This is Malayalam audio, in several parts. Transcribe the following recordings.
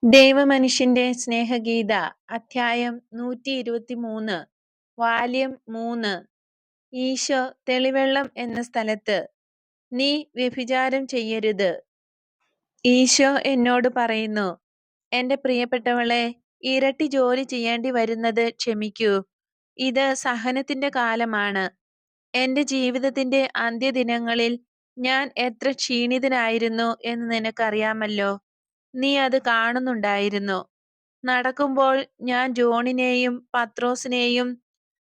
ദൈവമനുഷ്യന്റെ സ്നേഹഗീത അധ്യായം 123 വാല്യം 3 ഈശോ തെളിവെള്ളം എന്ന സ്ഥലത്ത് നീ വ്യഭിചാരം ചെയ്യരുത്. ഈശോ എന്നോട് പറയുന്നു, എന്റെ പ്രിയപ്പെട്ടവളെ, ഇരട്ടി ജോലി ചെയ്യേണ്ടി വരുന്നത് ക്ഷമിക്കൂ. ഇത് സഹനത്തിന്റെ കാലമാണ്. എന്റെ ജീവിതത്തിന്റെ അന്ത്യദിനങ്ങളിൽ ഞാൻ എത്ര ക്ഷീണിതനായിരുന്നു എന്ന് നിനക്കറിയാമല്ലോ. നീ അത് കാണുന്നുണ്ടായിരുന്നു. നടക്കുമ്പോൾ ഞാൻ ജോണിനെയും പത്രോസിനെയും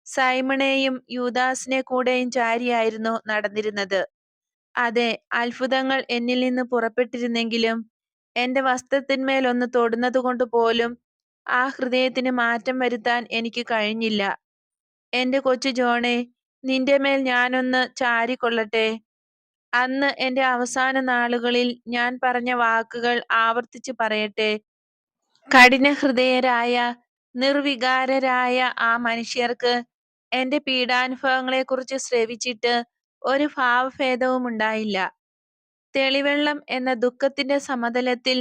സൈമണെയും യൂദാസിനെ കൂടെയും ചാരിയായിരുന്നു നടന്നിരുന്നത്. അതെ, അത്ഭുതങ്ങൾ എന്നിൽ നിന്ന് പുറപ്പെട്ടിരുന്നെങ്കിലും എന്റെ വസ്ത്രത്തിന്മേൽ ഒന്ന് തൊടുന്നതുകൊണ്ട് പോലും ആ ഹൃദയത്തിന് മാറ്റം വരുത്താൻ എനിക്ക് കഴിഞ്ഞില്ല. എന്റെ കൊച്ചു ജോണേ, നിന്റെ മേൽ ഞാനൊന്ന് ചാരിക്കൊള്ളട്ടെ. അന്ന് എന്റെ അവസാന നാളുകളിൽ ഞാൻ പറഞ്ഞ വാക്കുകൾ ആവർത്തിച്ചു പറയട്ടെ. കഠിനഹൃദയരായ നിർവികാരരായ ആ മനുഷ്യർക്ക് എന്റെ പീഡാനുഭവങ്ങളെക്കുറിച്ച് ശ്രവിച്ചിട്ട് ഒരു ഭാവഭേദവും ഉണ്ടായില്ല. തെളിവെള്ളം എന്ന ദുഃഖത്തിന്റെ സമതലത്തിൽ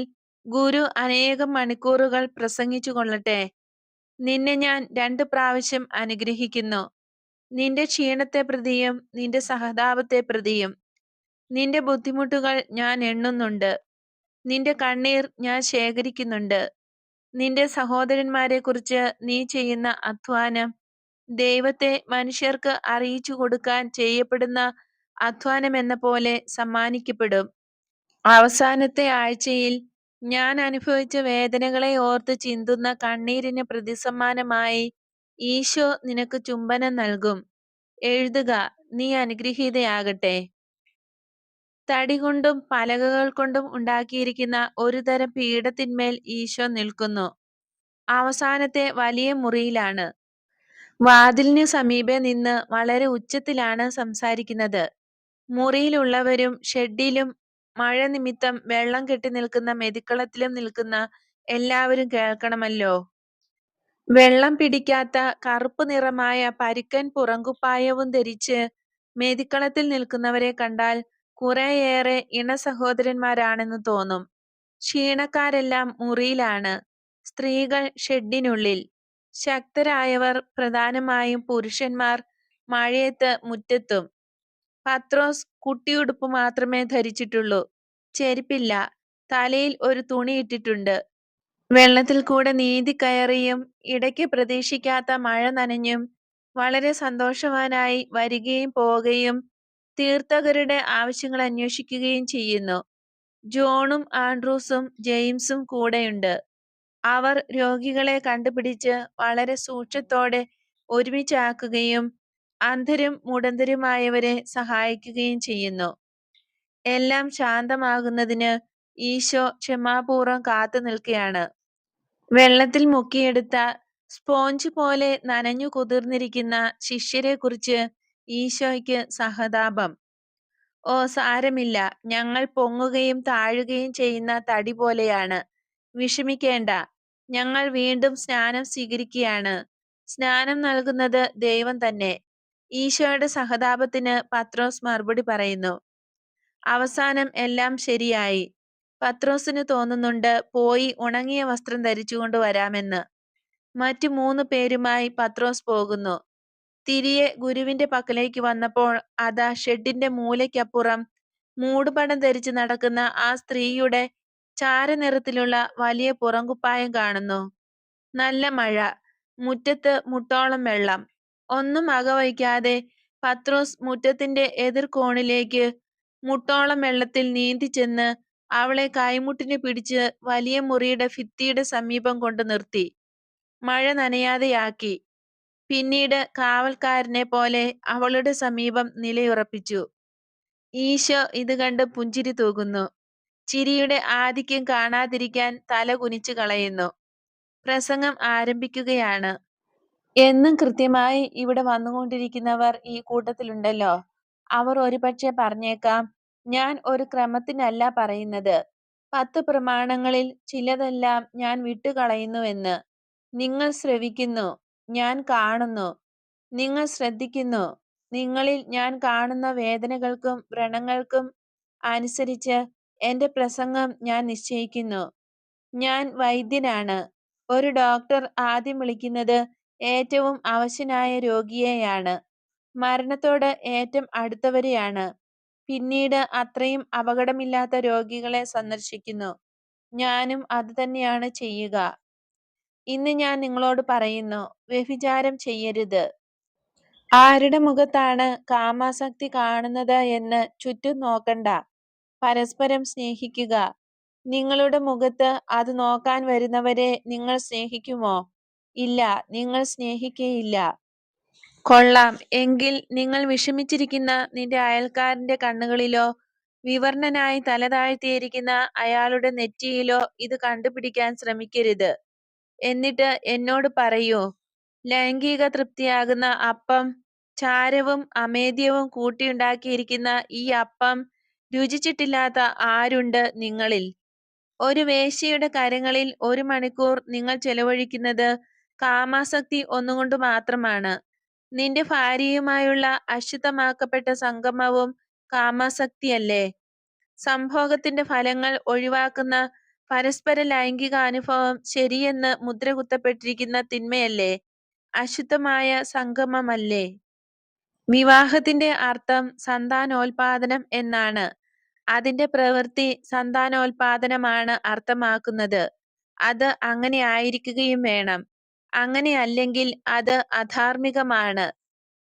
ഗുരു അനേകം മണിക്കൂറുകൾ പ്രസംഗിച്ചു കൊള്ളട്ടെ. നിന്നെ ഞാൻ 2 പ്രാവശ്യം അനുഗ്രഹിക്കുന്നു. നിന്റെ ക്ഷീണത്തെ പ്രതിയും നിന്റെ സഹതാപത്തെ പ്രതിയും. നിന്റെ ബുദ്ധിമുട്ടുകൾ ഞാൻ എണ്ണുന്നുണ്ട്. നിന്റെ കണ്ണീർ ഞാൻ ശേഖരിക്കുന്നുണ്ട്. നിന്റെ സഹോദരന്മാരെക്കുറിച്ച് നീ ചെയ്യുന്ന അധ്വാനം ദൈവത്തെ മനുഷ്യർക്ക് അറിയിച്ചു കൊടുക്കാൻ ചെയ്യപ്പെടുന്ന അധ്വാനമെന്ന പോലെ സമ്മാനിക്കപ്പെടും. അവസാനത്തെ ആഴ്ചയിൽ ഞാൻ അനുഭവിച്ച വേദനകളെ ഓർത്ത് ചിന്തുന്ന കണ്ണീരിന് പ്രതിസമ്മാനമായി ഈശോ നിനക്ക് ചുംബനം നൽകും. എഴുതുക, നീ അനുഗ്രഹീതയാകട്ടെ. തടി കൊണ്ടും പലകകൾ കൊണ്ടും ഉണ്ടാക്കിയിരിക്കുന്ന ഒരു തരം പീഠത്തിന്മേൽ ഈശോ നിൽക്കുന്നു. അവസാനത്തെ വലിയ മുറിയിലാണ്. വാതിലിനു സമീപെ നിന്ന് വളരെ ഉച്ചത്തിലാണ് സംസാരിക്കുന്നത്. മുറിയിലുള്ളവരും ഷെഡിലും മഴ നിമിത്തം വെള്ളം കെട്ടി നിൽക്കുന്ന മെതിക്കളത്തിലും നിൽക്കുന്ന എല്ലാവരും കേൾക്കണമല്ലോ. വെള്ളം പിടിക്കാത്ത കറുപ്പ് നിറമായ പരുക്കൻ പുറങ്കുപ്പായവും ധരിച്ച് മെതിക്കളത്തിൽ നിൽക്കുന്നവരെ കണ്ടാൽ കുറേയേറെ ഇണസഹോദരന്മാരാണെന്ന് തോന്നും. ക്ഷീണക്കാരെല്ലാം മുറിയിലാണ്, സ്ത്രീകൾ ഷെഡിനുള്ളിൽ. ശക്തരായവർ, പ്രധാനമായും പുരുഷന്മാർ, മഴയത്ത് മുറ്റത്തും. പത്രോസ് കുട്ടിയുടുപ്പ് മാത്രമേ ധരിച്ചിട്ടുള്ളൂ. ചെരുപ്പില്ല. തലയിൽ ഒരു തുണി ഇട്ടിട്ടുണ്ട്. വെള്ളത്തിൽ കൂടെ നീന്തി കയറിയും ഇടയ്ക്ക് പ്രതീക്ഷിക്കാത്ത മഴ നനഞ്ഞും വളരെ സന്തോഷവാനായി വരികയും പോവുകയും തീർത്ഥകരുടെ ആവശ്യങ്ങൾ അന്വേഷിക്കുകയും ചെയ്യുന്നു. ജോണും ആൻഡ്രൂസും ജെയിംസും കൂടെയുണ്ട്. അവർ രോഗികളെ കണ്ടുപിടിച്ച് വളരെ സൂക്ഷ്മത്തോടെ ഒരുമിച്ചാക്കുകയും അന്ധരും മുടന്തരുമായവരെ സഹായിക്കുകയും ചെയ്യുന്നു. എല്ലാം ശാന്തമാകുന്നതിന് ഈശോ ക്ഷമാപൂർവം കാത്തു നിൽക്കുകയാണ്. വെള്ളത്തിൽ മുക്കിയെടുത്ത സ്പോഞ്ച് പോലെ നനഞ്ഞു കുതിർന്നിരിക്കുന്ന ശിഷ്യരെക്കുറിച്ച് ഈശോയ്ക്ക് സഹതാപം. ഓ, സാരമില്ല, ഞങ്ങൾ പൊങ്ങുകയും താഴുകയും ചെയ്യുന്ന തടി പോലെയാണ്. വിഷമിക്കേണ്ട, ഞങ്ങൾ വീണ്ടും സ്നാനം സ്വീകരിക്കുകയാണ്. സ്നാനം നൽകുന്നത് ദൈവം തന്നെ. ഈശോയുടെ സഹതാപത്തിന് പത്രോസ് മറുപടി പറയുന്നു. അവസാനം എല്ലാം ശരിയായി. പത്രോസിന് തോന്നുന്നുണ്ട് പോയി ഉണങ്ങിയ വസ്ത്രം ധരിച്ചുകൊണ്ട് വരാമെന്ന്. മറ്റു 3 പേരുമായി പത്രോസ് പോകുന്നു. തിരിയെ ഗുരുവിന്റെ പക്കലേക്ക് വന്നപ്പോൾ അതാ ഷെഡിന്റെ മൂലയ്ക്കപ്പുറം മൂടുപടം ധരിച്ച് നടക്കുന്ന ആ സ്ത്രീയുടെ ചാരനിറത്തിലുള്ള വലിയ പുറങ്കുപ്പായം കാണുന്നു. നല്ല മഴ, മുറ്റത്ത് മുട്ടോളം വെള്ളം. ഒന്നും വകവയ്ക്കാതെ പത്രോസ് മുറ്റത്തിന്റെ എതിർകോണിലേക്ക് മുട്ടോളം വെള്ളത്തിൽ നീന്തിച്ചെന്ന് അവളെ കൈമുട്ടിന് പിടിച്ച് വലിയ മുറിയുടെ ഭിത്തിയുടെ സമീപം കൊണ്ട് നിർത്തി. മഴ നനയാതെയാക്കി. പിന്നീട് കാവൽക്കാരനെ പോലെ അവളുടെ സമീപം നിലയുറപ്പിച്ചു. ഈശോ ഇത് കണ്ട് പുഞ്ചിരി തൂകുന്നു. ചിരിയുടെ ആധിക്യം കാണാതിരിക്കാൻ തല കുനിച്ചു കളയുന്നു. പ്രസംഗം ആരംഭിക്കുകയാണ്. എന്നും കൃത്യമായി ഇവിടെ വന്നുകൊണ്ടിരിക്കുന്നവർ ഈ കൂട്ടത്തിലുണ്ടല്ലോ. അവർ ഒരുപക്ഷെ പറഞ്ഞേക്കാം, ഞാൻ ഒരു ക്രമത്തിനല്ല പറയുന്നത്. 10 പ്രമാണങ്ങളിൽ ചിലതെല്ലാം ഞാൻ വിട്ടുകളയുന്നുവെന്ന്. നിങ്ങൾ ശ്രവിക്കുന്നു, ഞാൻ കാണുന്നു. നിങ്ങൾ ശ്രദ്ധിക്കുന്നു. നിങ്ങളിൽ ഞാൻ കാണുന്ന വേദനകൾക്കും വ്രണങ്ങൾക്കും അനുസരിച്ച് എന്റെ പ്രസംഗം ഞാൻ നിശ്ചയിക്കുന്നു. ഞാൻ വൈദ്യനാണ്. ഒരു ഡോക്ടർ ആദ്യം വിളിക്കുന്നത് ഏറ്റവും അവശനായ രോഗിയെയാണ്. മരണത്തോട് ഏറ്റവും അടുത്തവരെയാണ്. പിന്നീട് അത്രയും അപകടമില്ലാത്ത രോഗികളെ സന്ദർശിക്കുന്നു. ഞാനും അതുതന്നെയാണ് ചെയ്യുക. ഇന്ന് ഞാൻ നിങ്ങളോട് പറയുന്നു, വ്യഭിചാരം ചെയ്യരുത്. ആരുടെ മുഖത്താണ് കാമാസക്തി കാണുന്നത് എന്ന് ചുറ്റും നോക്കണ്ട. പരസ്പരം സ്നേഹിക്കുക. നിങ്ങളുടെ മുഖത്ത് അത് നോക്കാൻ വരുന്നവരെ നിങ്ങൾ സ്നേഹിക്കുമോ? ഇല്ല, നിങ്ങൾ സ്നേഹിക്കയില്ല. കൊള്ളാം. എങ്കിൽ നിങ്ങൾ വിഷമിച്ചിരിക്കുന്ന നിന്റെ അയൽക്കാരന്റെ കണ്ണുകളിലോ വിവർണനായി തല താഴ്ത്തിയിരിക്കുന്ന അയാളുടെ നെറ്റിയിലോ ഇത് കണ്ടുപിടിക്കാൻ ശ്രമിക്കരുത്. എന്നിട്ട് എന്നോട് പറയൂ, ലൈംഗിക തൃപ്തിയാകുന്ന അപ്പം, ചാരവും അമേദ്യവും കൂട്ടിയുണ്ടാക്കിയിരിക്കുന്ന ഈ അപ്പം രുചിച്ചിട്ടില്ലാത്ത ആരുണ്ട് നിങ്ങളിൽ? ഒരു വേശ്യയുടെ കരങ്ങളിൽ 1 മണിക്കൂർ നിങ്ങൾ ചെലവഴിക്കുന്നത് കാമാസക്തി ഒന്നുകൊണ്ട് മാത്രമാണ്. നിന്റെ ഭാര്യയുമായുള്ള അശുദ്ധമാക്കപ്പെട്ട സംഗമവും കാമാസക്തിയല്ലേ? സംഭോഗത്തിന്റെ ഫലങ്ങൾ ഒഴിവാക്കുന്ന പരസ്പര ലൈംഗിക അനുഭവം ശരിയെന്ന് മുദ്രകുത്തപ്പെട്ടിരിക്കുന്ന തിന്മയല്ലേ? അശുദ്ധമായ സംഗമമല്ലേ? വിവാഹത്തിന്റെ അർത്ഥം സന്താനോൽപാദനം എന്നാണ്. അതിന്റെ പ്രവൃത്തി സന്താനോൽപാദനമാണ് അർത്ഥമാക്കുന്നത്. അത് അങ്ങനെ ആയിരിക്കുകയും വേണം. അങ്ങനെയല്ലെങ്കിൽ അത് അധാർമികമാണ്.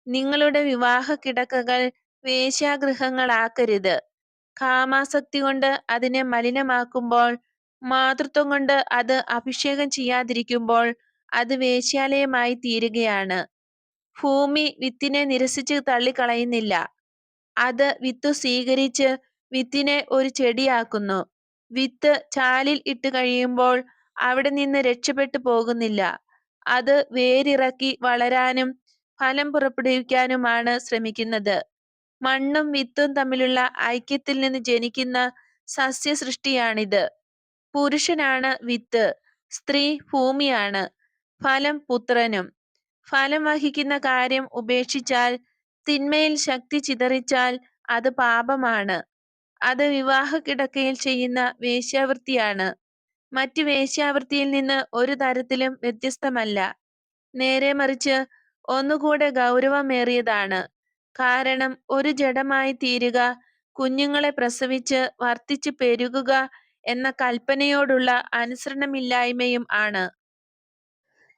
നിങ്ങളുടെ വിവാഹ കിടക്കകൾ വേശ്യാഗൃഹങ്ങളാക്കരുത്. കാമാസക്തി കൊണ്ട് അതിനെ മലിനമാക്കുമ്പോൾ, മാതൃത്വം കൊണ്ട് അത് അഭിഷേകം ചെയ്യാതിരിക്കുമ്പോൾ അത് വേശ്യാലയമായി തീരുകയാണ്. ഭൂമി വിത്തിനെ നിരസിച്ച് തള്ളിക്കളയുന്നില്ല. അത് വിത്തു സ്വീകരിച്ച് വിത്തിനെ ഒരു ചെടിയാക്കുന്നു. വിത്ത് ചാലിൽ ഇട്ട് കഴിയുമ്പോൾ അവിടെ നിന്ന് രക്ഷപ്പെട്ടു പോകുന്നില്ല. അത് വേരിറക്കി വളരാനും ഫലം പുറപ്പെടുവിക്കാനുമാണ് ശ്രമിക്കുന്നത്. മണ്ണും വിത്തും തമ്മിലുള്ള ഐക്യത്തിൽ നിന്ന് ജനിക്കുന്ന സസ്യസൃഷ്ടിയാണിത്. പുരുഷനാണ് വിത്ത്, സ്ത്രീ ഭൂമിയാണ്, ഫലം പുത്രനും. ഫലം വഹിക്കുന്ന കാര്യം ഉപേക്ഷിച്ചാൽ, തിന്മയിൽ ശക്തി ചിതറിച്ചാൽ അത് പാപമാണ്. അത് വിവാഹ കിടക്കയിൽ ചെയ്യുന്ന വേശ്യാവൃത്തിയാണ്. മറ്റ് വേശ്യാവൃത്തിയിൽ നിന്ന് ഒരു തരത്തിലും വ്യത്യസ്തമല്ല. നേരെ മറിച്ച് ഒന്നുകൂടെ ഗൗരവമേറിയതാണ്. കാരണം ഒരു ജഡമായി തീരുക, കുഞ്ഞുങ്ങളെ പ്രസവിച്ച് വർദ്ധിച്ചു പെരുകുക എന്ന കൽപ്പനയോടുള്ള അനുസരണമില്ലായ്മയും ആണ്.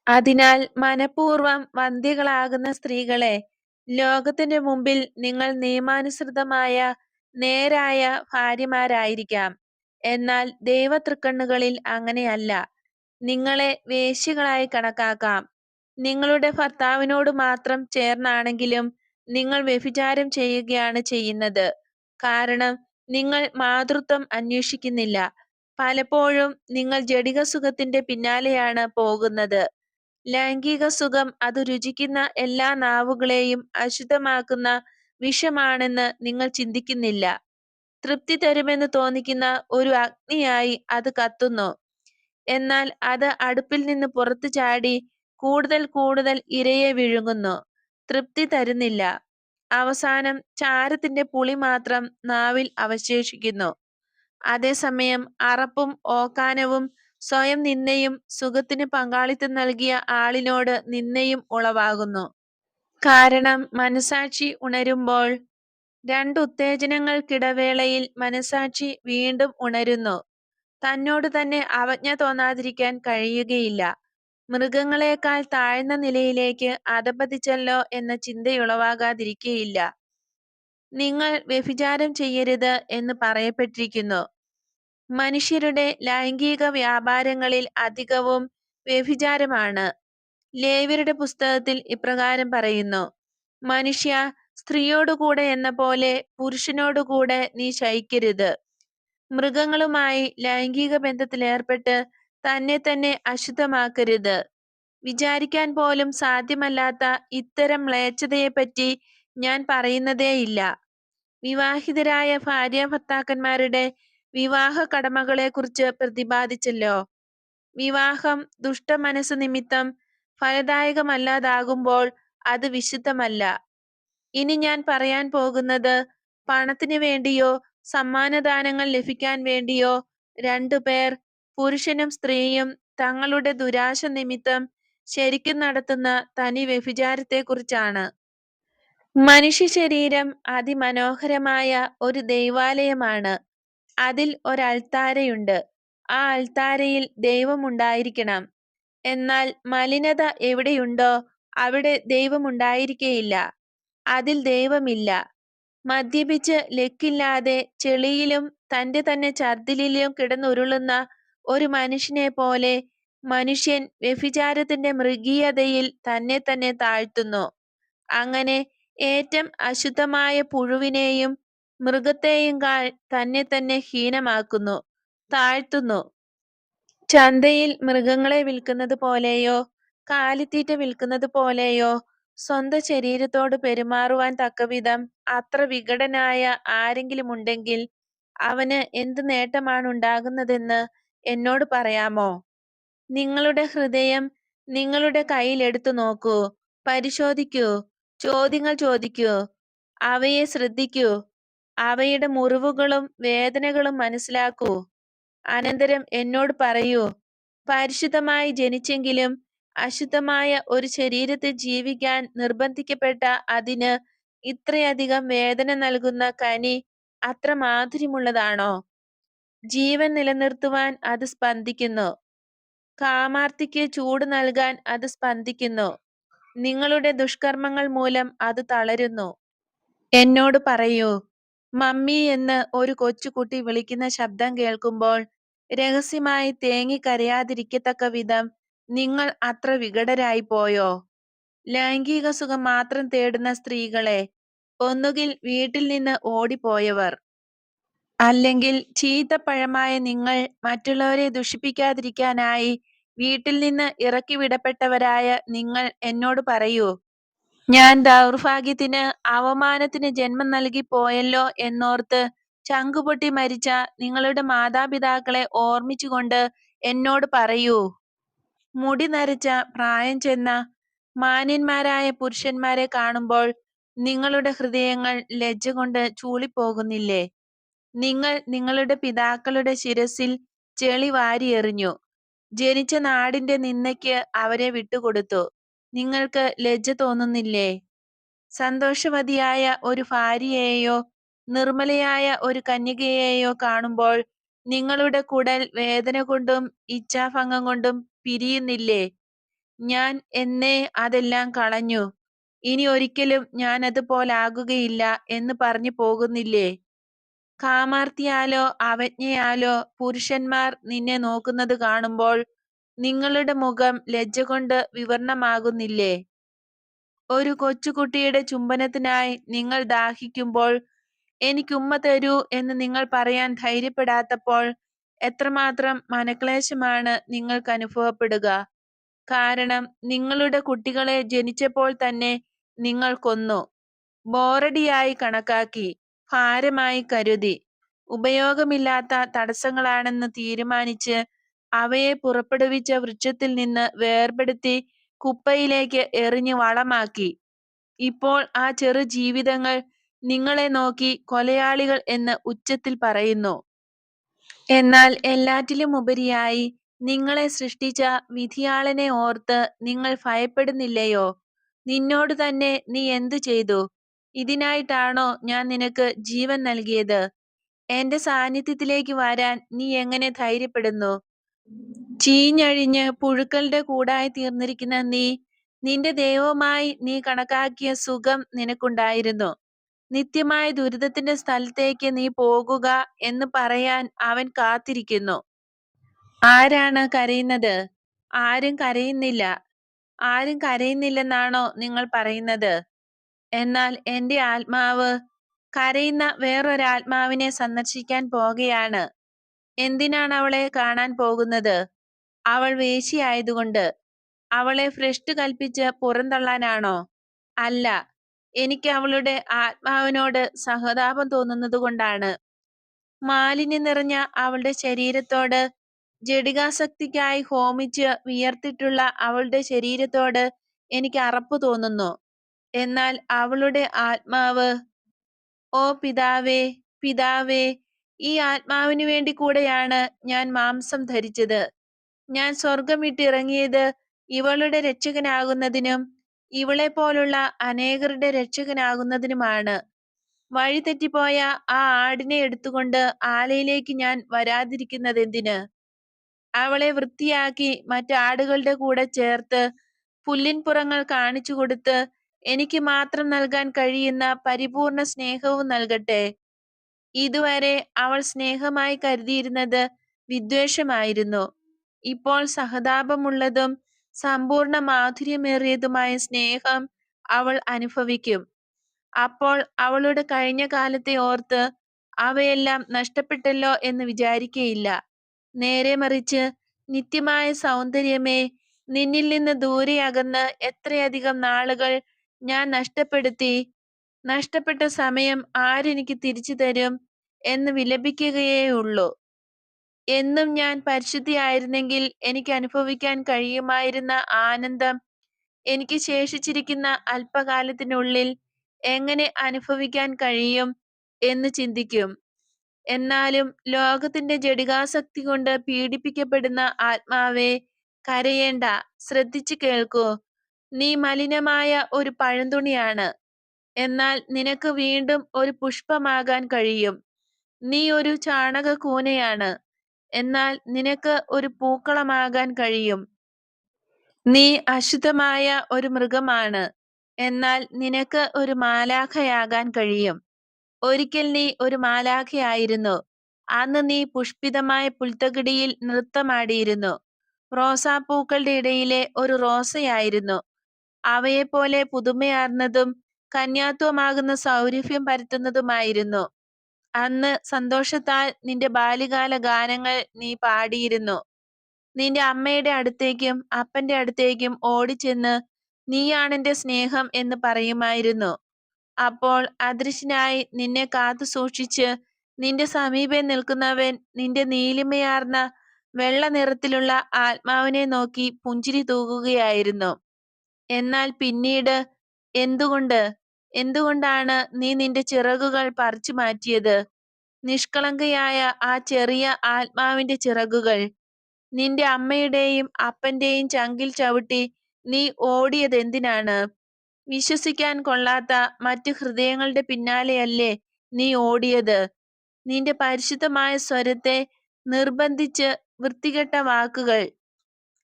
അതിനാൽ മനഃപൂർവം വന്ധ്യകളാകുന്ന സ്ത്രീകളെ, ലോകത്തിന്റെ മുമ്പിൽ നിങ്ങൾ നിയമാനുസൃതമായ നേരായ ഭാര്യമാരായിരിക്കാം. എന്നാൽ ദൈവതൃക്കണ്ണുകളിൽ അങ്ങനെയല്ല. നിങ്ങളെ വേശ്യകളായി കണക്കാക്കാം. നിങ്ങളുടെ ഭർത്താവിനോട് മാത്രം ചേർന്നാണെങ്കിലും നിങ്ങൾ വ്യഭിചാരം ചെയ്യുകയാണ് ചെയ്യുന്നത്. കാരണം നിങ്ങൾ മാതൃത്വം അന്വേഷിക്കുന്നില്ല. പലപ്പോഴും നിങ്ങൾ ജഡിക സുഖത്തിന്റെ പിന്നാലെയാണ് പോകുന്നത്. ലൈംഗിക സുഖം അത് രുചിക്കുന്ന എല്ലാ നാവുകളെയും അശുദ്ധമാക്കുന്ന വിഷമാണെന്ന് നിങ്ങൾ ചിന്തിക്കുന്നില്ല. തൃപ്തി തരുമെന്ന് തോന്നിക്കുന്ന ഒരു അഗ്നിയായി അത് കത്തുന്നു. എന്നാൽ അത് അടുപ്പിൽ നിന്ന് പുറത്തു ചാടി കൂടുതൽ കൂടുതൽ ഇരയെ വിഴുങ്ങുന്നു. തൃപ്തി തരുന്നില്ല. അവസാനം ചാരത്തിന്റെ പുളി മാത്രം നാവിൽ അവശേഷിക്കുന്നു. അതേസമയം അറപ്പും ഓക്കാനവും സ്വയം നിന്ദയും സുഖത്തിന് പങ്കാളിത്തം നൽകിയ ആളിനോട് നിന്ദയും ഉളവാകുന്നു. കാരണം മനസാക്ഷി ഉണരുമ്പോൾ, 2 ഉത്തേജനങ്ങൾക്കിടവേളയിൽ മനസാക്ഷി വീണ്ടും ഉണരുന്നു. തന്നോട് തന്നെ അവജ്ഞ തോന്നാതിരിക്കാൻ കഴിയുകയില്ല. മൃഗങ്ങളെക്കാൾ താഴ്ന്ന നിലയിലേക്ക് അധഃപതിച്ചല്ലോ എന്ന ചിന്തയുളവാകാതിരിക്കയില്ല. നിങ്ങൾ വ്യഭിചാരം ചെയ്യരുത് എന്ന് പറയപ്പെട്ടിരിക്കുന്നു. മനുഷ്യരുടെ ലൈംഗിക വ്യാപാരങ്ങളിൽ അധികവും വ്യഭിചാരമാണ്. ലേവ്യരുടെ പുസ്തകത്തിൽ ഇപ്രകാരം പറയുന്നു: മനുഷ്യ, സ്ത്രീയോടുകൂടെ എന്ന പോലെ പുരുഷനോടുകൂടെ നീ ശയിക്കരുത്. മൃഗങ്ങളുമായി ലൈംഗിക ബന്ധത്തിലേർപ്പെട്ട് തന്നെ തന്നെ അശുദ്ധമാക്കരുത്. വിചാരിക്കാൻ പോലും സാധ്യമല്ലാത്ത ഇത്തരം മ്ലേച്ഛതയെപ്പറ്റി ഞാൻ പറയുന്നതേയില്ല. വിവാഹിതരായ ഭാര്യാഭർത്താക്കന്മാരുടെ വിവാഹ കടമകളെക്കുറിച്ച് പ്രതിപാദിച്ചല്ലോ. വിവാഹം ദുഷ്ടമനസ്സ് നിമിത്തം ഫലദായകമല്ലാതാകുമ്പോൾ അത് വിശുദ്ധമല്ല. ഇനി ഞാൻ പറയാൻ പോകുന്നത് പണത്തിന് വേണ്ടിയോ സമ്മാനദാനങ്ങൾ ലഭിക്കാൻ വേണ്ടിയോ 2 പേർ പുരുഷനും സ്ത്രീയും തങ്ങളുടെ ദുരാശ നിമിത്തം ശരിക്കും നടത്തുന്ന തനി വ്യഭിചാരത്തെക്കുറിച്ചാണ്. മനുഷ്യ ശരീരം അതിമനോഹരമായ ഒരു ദൈവാലയമാണ്. അതിൽ ഒരൾത്താരയുണ്ട്. ആ അൾത്താരയിൽ ദൈവമുണ്ടായിരിക്കണം. എന്നാൽ മലിനത എവിടെയുണ്ടോ അവിടെ ദൈവമുണ്ടായിരിക്കയില്ല. അതിൽ ദൈവമില്ല. മദ്യപിച്ച് ലക്കില്ലാതെ ചെളിയിലും തന്റെ തന്നെ ഛർദ്ദിലിലും കിടന്നുരുളുന്ന ഒരു മനുഷ്യനെ പോലെ മനുഷ്യൻ വ്യഭിചാരത്തിന്റെ മൃഗീയതയിൽ തന്നെ തന്നെ താഴ്ത്തുന്നു. അങ്ങനെ ഏറ്റവും അശുദ്ധമായ പുഴുവിനെയും മൃഗത്തെയും തന്നെ തന്നെ ഹീനമാക്കുന്നു, താഴ്ത്തുന്നു. ചന്തയിൽ മൃഗങ്ങളെ വിൽക്കുന്നത് പോലെയോ കാലിത്തീറ്റ വിൽക്കുന്നത് പോലെയോ സ്വന്തം ശരീരത്തോട് പെരുമാറുവാൻ തക്കവിധം അത്ര വികടനായ ആരെങ്കിലും ഉണ്ടെങ്കിൽ അവന് എന്ത് നേട്ടമാണ് ഉണ്ടാകുന്നതെന്ന് എന്നോട് പറയാമോ? നിങ്ങളുടെ ഹൃദയം നിങ്ങളുടെ കയ്യിൽ എടുത്തു നോക്കൂ, പരിശോധിക്കൂ, ചോദ്യങ്ങൾ ചോദിക്കൂ, അവയെ ശ്രദ്ധിക്കൂ, അവയുടെ മുറിവുകളും വേദനകളും മനസ്സിലാക്കൂ. അനന്തരം എന്നോട് പറയൂ, പരിശുദ്ധമായി ജനിച്ചെങ്കിലും അശുദ്ധമായ ഒരു ശരീരത്തിൽ ജീവിക്കാൻ നിർബന്ധിക്കപ്പെട്ട അതിന് ഇത്രയധികം വേദന നൽകുന്ന കനി അത്ര മാധുര്യമുള്ളതാണോ? ജീവൻ നിലനിർത്തുവാൻ അത് സ്പന്ദിക്കുന്നു. കാമാർത്തിക്ക് ചൂട് നൽകാൻ അത് സ്പന്ദിക്കുന്നു. നിങ്ങളുടെ ദുഷ്കർമ്മങ്ങൾ മൂലം അത് തളരുന്നു. എന്നോട് പറയൂ, മമ്മി എന്ന് ഒരു കൊച്ചുകുട്ടി വിളിക്കുന്ന ശബ്ദം കേൾക്കുമ്പോൾ രഹസ്യമായി തേങ്ങിക്കരയാതിരിക്കത്തക്ക വിധം നിങ്ങൾ അത്ര വികടരായി പോയോ? ലൈംഗിക സുഖം മാത്രം തേടുന്ന സ്ത്രീകളെ, ഒന്നുകിൽ വീട്ടിൽ നിന്ന് ഓടിപ്പോയവർ, അല്ലെങ്കിൽ ചീത്തപ്പഴമായ നിങ്ങൾ മറ്റുള്ളവരെ ദുഷിപ്പിക്കാതിരിക്കാനായി വീട്ടിൽ നിന്ന് ഇറക്കിവിടപ്പെട്ടവരായ നിങ്ങൾ എന്നോട് പറയൂ, ഞാൻ ദൗർഭാഗ്യത്തിന് അവമാനത്തിന് ജന്മം നൽകി പോയല്ലോ എന്നോർത്ത് ചങ്കുപൊട്ടി മരിച്ച നിങ്ങളുടെ മാതാപിതാക്കളെ ഓർമ്മിച്ചുകൊണ്ട് എന്നോട് പറയൂ. മുടി നരച്ച പ്രായം ചെന്ന മാന്യന്മാരായ പുരുഷന്മാരെ കാണുമ്പോൾ നിങ്ങളുടെ ഹൃദയങ്ങൾ ലജ്ജ കൊണ്ട് ചൂളിപ്പോകുന്നില്ലേ? നിങ്ങൾ നിങ്ങളുടെ പിതാക്കളുടെ ശിരസിൽ ചെളി വാരിയെറിഞ്ഞു. ജനിച്ച നാടിന്റെ നിന്ദയ്ക്ക് അവരെ വിട്ടുകൊടുത്തു. നിങ്ങൾക്ക് ലജ്ജ തോന്നുന്നില്ലേ? സന്തോഷവതിയായ ഒരു ഭാര്യയെയോ നിർമ്മലയായ ഒരു കന്യകയെയോ കാണുമ്പോൾ നിങ്ങളുടെ കുടൽ വേദന കൊണ്ടും ഇച്ഛാഭംഗം കൊണ്ടും പിരിയുന്നില്ലേ? ഞാൻ എന്നേ അതെല്ലാം കളഞ്ഞു, ഇനി ഒരിക്കലും ഞാൻ അതുപോലാകുകയില്ല എന്ന് പറഞ്ഞു പോകുന്നില്ലേ? കാമാർത്തിയാലോ അവജ്ഞയാലോ പുരുഷന്മാർ നിന്നെ നോക്കുന്നത് കാണുമ്പോൾ നിങ്ങളുടെ മുഖം ലജ്ജ കൊണ്ട് വിവർണമാകുന്നില്ലേ? ഒരു കൊച്ചുകുട്ടിയുടെ ചുംബനത്തിനായി നിങ്ങൾ ദാഹിക്കുമ്പോൾ എനിക്കുമ്മ തരൂ എന്ന് നിങ്ങൾ പറയാൻ ധൈര്യപ്പെടാത്തപ്പോൾ എത്രമാത്രം മനക്ലേശമാണ് നിങ്ങൾക്ക് അനുഭവപ്പെടുക. കാരണം നിങ്ങളുടെ കുട്ടികളെ ജനിച്ചപ്പോൾ തന്നെ നിങ്ങൾ കൊന്നു, ബോറടിയായി കണക്കാക്കി, ഭാരമായി കരുതി, ഉപയോഗമില്ലാത്ത തടസ്സങ്ങളാണെന്ന് തീരുമാനിച്ച് അവയെ പുറപ്പെടുവിച്ച വൃക്ഷത്തിൽ നിന്ന് വേർപെടുത്തി കുപ്പയിലേക്ക് എറിഞ്ഞ് വളമാക്കി. ഇപ്പോൾ ആ ചെറു ജീവിതങ്ങൾ നിങ്ങളെ നോക്കി കൊലയാളികൾ എന്ന് ഉച്ചത്തിൽ പറയുന്നു. എന്നാൽ എല്ലാറ്റിലും ഉപരിയായി നിങ്ങളെ സൃഷ്ടിച്ച വിധിയാളനെ ഓർത്ത് നിങ്ങൾ ഭയപ്പെടുന്നില്ലയോ? നിന്നോട് തന്നെ നീ എന്തു ചെയ്തു? ഇതിനായിട്ടാണോ ഞാൻ നിനക്ക് ജീവൻ നൽകിയത്? എന്റെ സാന്നിധ്യത്തിലേക്ക് വരാൻ നീ എങ്ങനെ ധൈര്യപ്പെടുന്നു? ചീഞ്ഞഴിഞ്ഞ് പുഴുക്കളുടെ കൂടായി തീർന്നിരിക്കുന്ന നീ, നിന്റെ ദൈവമായി നീ കണക്കാക്കിയ സുഖം നിനക്കുണ്ടായിരുന്നു. നിത്യമായ ദുരിതത്തിന്റെ സ്ഥലത്തേക്ക് നീ പോകുക എന്ന് പറയാൻ അവൻ കാത്തിരിക്കുന്നു. ആരാണ് കരയുന്നത്? ആരും കരയുന്നില്ല. ആരും കരയുന്നില്ലെന്നാണോ നിങ്ങൾ പറയുന്നത്? എന്നാൽ എന്റെ ആത്മാവ് കരയുന്ന വേറൊരാത്മാവിനെ സന്ദർശിക്കാൻ പോകുകയാണ്. എന്തിനാണ് അവളെ കാണാൻ പോകുന്നത്? അവൾ വേശ്യയായതുകൊണ്ട്. അവളെ ഭ്രഷ്ട് കൽപ്പിച്ച് പുറന്തള്ളാനാണോ? അല്ല, എനിക്ക് അവളുടെ ആത്മാവിനോട് സഹതാപം തോന്നുന്നത് കൊണ്ടാണ്. മാലിന്യം നിറഞ്ഞ അവളുടെ ശരീരത്തോട്, ജഡികാസക്തിക്കായി ഹോമിച്ച് വിയർത്തിട്ടുള്ള അവളുടെ ശരീരത്തോട് എനിക്ക് അറപ്പ് തോന്നുന്നു. എന്നാൽ അവളുടെ ആത്മാവ്, ഓ പിതാവേ, പിതാവേ, ഈ ആത്മാവിനു വേണ്ടി കൂടെയാണ് ഞാൻ മാംസം ധരിച്ചത്. ഞാൻ സ്വർഗം വിട്ടിറങ്ങിയത് ഇവളുടെ രക്ഷകനാകുന്നതിനും ഇവളെപ്പോലുള്ള അനേകരുടെ രക്ഷകനാകുന്നതിനുമാണ്. വഴിതെറ്റിപ്പോയ ആ ആടിനെ എടുത്തുകൊണ്ട് ആലയിലേക്ക് ഞാൻ വരാതിരിക്കുന്നതെന്തിന്? അവളെ വൃത്തിയാക്കി മറ്റാടുകളുടെ കൂടെ ചേർത്ത് പുല്ലിൻപുറങ്ങൾ കാണിച്ചു കൊടുത്ത് എനിക്ക് മാത്രം നൽകാൻ കഴിയുന്ന പരിപൂർണ സ്നേഹവും നൽകട്ടെ. ഇതുവരെ അവൾ സ്നേഹമായി കരുതിയിരുന്നത് വിദ്വേഷമായിരുന്നു. ഇപ്പോൾ സഹതാപമുള്ളതും സമ്പൂർണ്ണ മാധുര്യമേറിയതുമായ സ്നേഹം അവൾ അനുഭവിക്കും. അപ്പോൾ അവളുടെ കഴിഞ്ഞ കാലത്തെ ഓർത്ത് അവയെല്ലാം നഷ്ടപ്പെട്ടല്ലോ എന്ന് വിചാരിക്കയില്ല. നേരെ മറിച്ച്, നിത്യമായ സൗന്ദര്യമേ, നിന്നിൽ നിന്ന് ദൂരെ അകന്ന് എത്രയധികം നാളുകൾ ഞാൻ നഷ്ടപ്പെടുത്തി! നഷ്ടപ്പെട്ട സമയം ആരെനിക്ക് തിരിച്ചു തരും എന്ന് വിലപിക്കുകയേയുള്ളൂ. എന്നും ഞാൻ പരിശുദ്ധിയായിരുന്നെങ്കിൽ എനിക്ക് അനുഭവിക്കാൻ കഴിയുമായിരുന്ന ആനന്ദം എനിക്ക് ശേഷിച്ചിരിക്കുന്ന അല്പകാലത്തിനുള്ളിൽ എങ്ങനെ അനുഭവിക്കാൻ കഴിയും എന്ന് ചിന്തിക്കും. എന്നാലും ലോകത്തിന്റെ ജഡികാസക്തി കൊണ്ട് പീഡിപ്പിക്കപ്പെടുന്ന ആത്മാവേ, കരയേണ്ട, ശ്രദ്ധിച്ചു കേൾക്കൂ. നീ മലിനമായ ഒരു പഴന്തുണിയാണ്, എന്നാൽ നിനക്ക് വീണ്ടും ഒരു പുഷ്പമാകാൻ കഴിയും. നീ ഒരു ചാണകക്കൂനയാണ്, എന്നാൽ നിനക്ക് ഒരു പൂക്കളമാകാൻ കഴിയും. നീ അശുദ്ധമായ ഒരു മൃഗമാണ്, എന്നാൽ നിനക്ക് ഒരു മാലാഖയാകാൻ കഴിയും. ഒരിക്കൽ നീ ഒരു മാലാഖയായിരുന്നു. അന്ന് നീ പുഷ്പിതമായ പുൽത്തകിടിയിൽ നൃത്തമാടിയിരുന്നു. റോസാപ്പൂക്കളുടെ ഇടയിലെ ഒരു റോസയായിരുന്നു. അവയെപ്പോലെ പുതുമയാർന്നതും കന്യാത്വമാകുന്ന സൗരഭ്യം പരത്തുന്നതുമായിരുന്നു. അന്ന് സന്തോഷത്താൽ നിന്റെ ബാല്യകാല ഗാനങ്ങൾ നീ പാടിയിരുന്നു. നിന്റെ അമ്മയുടെ അടുത്തേക്കും അപ്പന്റെ അടുത്തേക്കും ഓടിച്ചെന്ന് നീയാണെന്റെ സ്നേഹം എന്ന് പറയുമായിരുന്നു. അപ്പോൾ അദൃശ്യനായി നിന്നെ കാത്തു സൂക്ഷിച്ച് നിന്റെ സമീപം നിൽക്കുന്നവൻ നിന്റെ നീലിമയാർന്ന വെള്ള നിറത്തിലുള്ള ആത്മാവിനെ നോക്കി പുഞ്ചിരി തൂകുകയായിരുന്നു. എന്നാൽ പിന്നീട് എന്തുകൊണ്ടാണ് നീ നിന്റെ ചിറകുകൾ പറിച്ചു മാറ്റിയത്? നിഷ്കളങ്കയായ ആ ചെറിയ ആത്മാവിന്റെ ചിറകുകൾ! നിന്റെ അമ്മയുടെയും അപ്പന്റെയും ചങ്കിൽ ചവിട്ടി നീ ഓടിയതെന്തിനാണ്? വിശ്വസിക്കാൻ കൊള്ളാത്ത മറ്റു ഹൃദയങ്ങളുടെ പിന്നാലെയല്ലേ നീ ഓടിയത്? നിന്റെ പരിശുദ്ധമായ സ്വരത്തെ നിർബന്ധിച്ച് വൃത്തികെട്ട വാക്കുകൾ,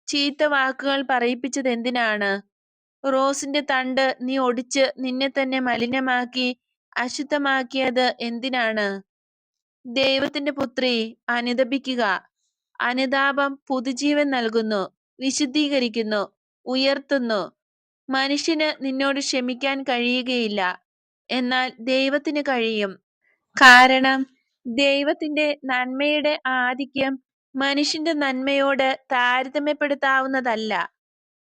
ചീത്ത വാക്കുകൾ പറയിപ്പിച്ചതെന്തിനാണ്? റോസിന്റെ തണ്ട് നീ ഒടിച്ച് നിന്നെ തന്നെ മലിനമാക്കി അശുദ്ധമാക്കിയത് എന്തിനാണ്? ദൈവത്തിന്റെ പുത്രി, അനുതപിക്കുക. അനുതാപം പുതുജീവൻ നൽകുന്നു, വിശുദ്ധീകരിക്കുന്നു, ഉയർത്തുന്നു. മനുഷ്യന് നിന്നോട് ക്ഷമിക്കാൻ കഴിയുകയില്ല, എന്നാൽ ദൈവത്തിന് കഴിയും. കാരണം ദൈവത്തിന്റെ നന്മയുടെ ആധിക്യം മനുഷ്യന്റെ നന്മയോട് താരതമ്യപ്പെടുത്താവുന്നതല്ല.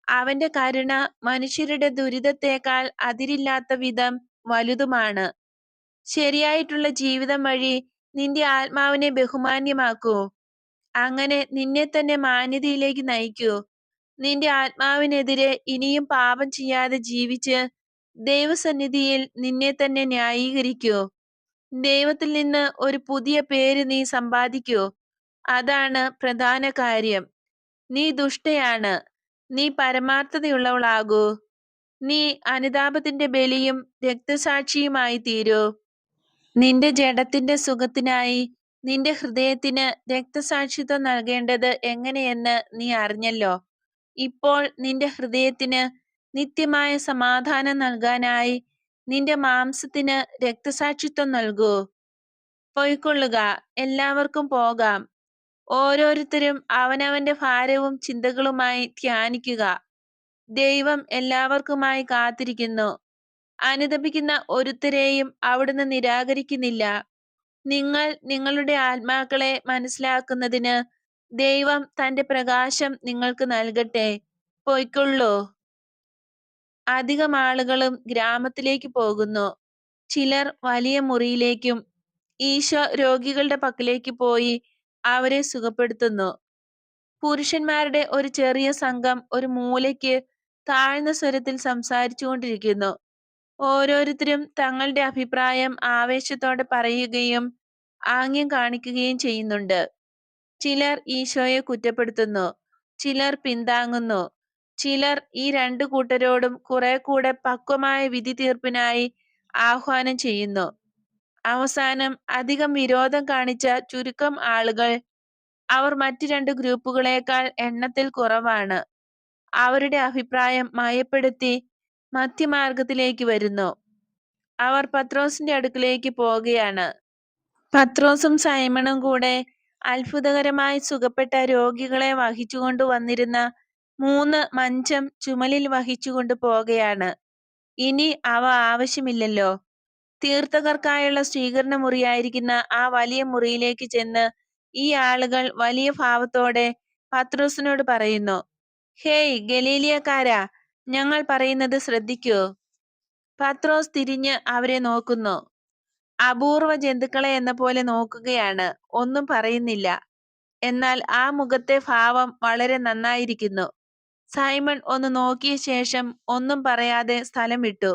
അവന്റെ കരുണ മനുഷ്യരുടെ ദുരിതത്തേക്കാൾ അതിരില്ലാത്ത വിധം വലുതുമാണ്. ശരിയായിട്ടുള്ള ജീവിതം വഴി നിന്റെ ആത്മാവിനെ ബഹുമാന്യമാക്കൂ. അങ്ങനെ നിന്നെ തന്നെ മാന്യതയിലേക്ക് നയിക്കൂ. നിന്റെ ആത്മാവിനെതിരെ ഇനിയും പാപം ചെയ്യാതെ ജീവിച്ച് ദൈവസന്നിധിയിൽ നിന്നെ തന്നെ ന്യായീകരിക്കൂ. ദൈവത്തിൽ നിന്ന് ഒരു പുതിയ പേര് നീ സമ്പാദിക്കൂ. അതാണ് പ്രധാന കാര്യം. നീ ദുഷ്ടയാണ്, നീ പരമാർത്ഥതയുള്ളവളാകൂ. നീ അനുതാപത്തിന്റെ ബലിയും രക്തസാക്ഷിയുമായി തീരൂ. നിന്റെ ജഡത്തിന്റെ സുഖത്തിനായി നിന്റെ ഹൃദയത്തിന് രക്തസാക്ഷിത്വം നൽകേണ്ടത് എങ്ങനെയെന്ന് നീ അറിഞ്ഞല്ലോ. ഇപ്പോൾ നിന്റെ ഹൃദയത്തിന് നിത്യമായ സമാധാനം നൽകാനായി നിന്റെ മാംസത്തിന് രക്തസാക്ഷിത്വം നൽകൂ. പൊയ്ക്കൊള്ളുക, എല്ലാവർക്കും പോകാം. ഓരോരുത്തരും അവനവന്റെ ഭാരവും ചിന്തകളുമായി ധ്യാനിക്കുക. ദൈവം എല്ലാവർക്കുമായി കാത്തിരിക്കുന്നു. അനുതപിക്കുന്ന ഒരുത്തരെയും അവിടുന്ന് നിരാകരിക്കുന്നില്ല. നിങ്ങൾ നിങ്ങളുടെ ആത്മാക്കളെ മനസ്സിലാക്കുന്നതിന് ദൈവം തന്റെ പ്രകാശം നിങ്ങൾക്ക് നൽകട്ടെ. പൊയ്ക്കൊള്ളൂ. അധികം ആളുകളും ഗ്രാമത്തിലേക്ക് പോകുന്നു. ചിലർ വലിയ മുറിയിലേക്കും ഈശോ രോഗികളുടെ പക്കലേക്ക് പോയി അവരെ സുഖപ്പെടുത്തുന്നു. പുരുഷന്മാരുടെ ഒരു ചെറിയ സംഘം ഒരു മൂലയ്ക്ക് താഴ്ന്ന സ്വരത്തിൽ സംസാരിച്ചു കൊണ്ടിരിക്കുന്നു. ഓരോരുത്തരും തങ്ങളുടെ അഭിപ്രായം ആവേശത്തോടെ പറയുകയും ആംഗ്യം കാണിക്കുകയും ചെയ്യുന്നുണ്ട്. ചിലർ ഈശോയെ കുറ്റപ്പെടുത്തുന്നു, ചിലർ പിന്താങ്ങുന്നു, ചിലർ ഈ രണ്ടു കൂട്ടരോടും കുറെ കൂടെ പക്വമായ വിധി തീർപ്പിനായി ആഹ്വാനം ചെയ്യുന്നു. അവസാനം അധികം വിരോധം കാണിച്ച ചുരുക്കം ആളുകൾ, അവർ മറ്റു രണ്ട് ഗ്രൂപ്പുകളേക്കാൾ എണ്ണത്തിൽ കുറവാണ്, അവരുടെ അഭിപ്രായം മയപ്പെടുത്തി മധ്യമാർഗത്തിലേക്ക് വരുന്നു. അവർ പത്രോസിന്റെ അടുക്കിലേക്ക് പോകുകയാണ്. പത്രോസും സൈമണും കൂടെ അത്ഭുതകരമായി സുഖപ്പെട്ട രോഗികളെ വഹിച്ചുകൊണ്ട് വന്നിരുന്ന 3 മഞ്ചം ചുമലിൽ വഹിച്ചുകൊണ്ട് പോകുകയാണ്. ഇനി അവ ആവശ്യമില്ലല്ലോ. തീർത്ഥകർക്കായുള്ള സ്വീകരണ മുറിയായിരിക്കുന്ന ആ വലിയ മുറിയിലേക്ക് ചെന്ന് ഈ ആളുകൾ വലിയ ഭാവത്തോടെ പത്രോസിനോട് പറയുന്നു, ഹേയ് ഗലീലിയക്കാരാ, ഞങ്ങൾ പറയുന്നത് ശ്രദ്ധിക്കൂ. പത്രോസ് തിരിഞ്ഞ് അവരെ നോക്കുന്നു. അപൂർവ ജന്തുക്കളെ എന്ന പോലെ നോക്കുകയാണ്, ഒന്നും പറയുന്നില്ല. എന്നാൽ ആ മുഖത്തെ ഭാവം വളരെ നന്നായിരിക്കുന്നു. സൈമൺ ഒന്ന് നോക്കിയ ശേഷം ഒന്നും പറയാതെ സ്ഥലം വിട്ടു.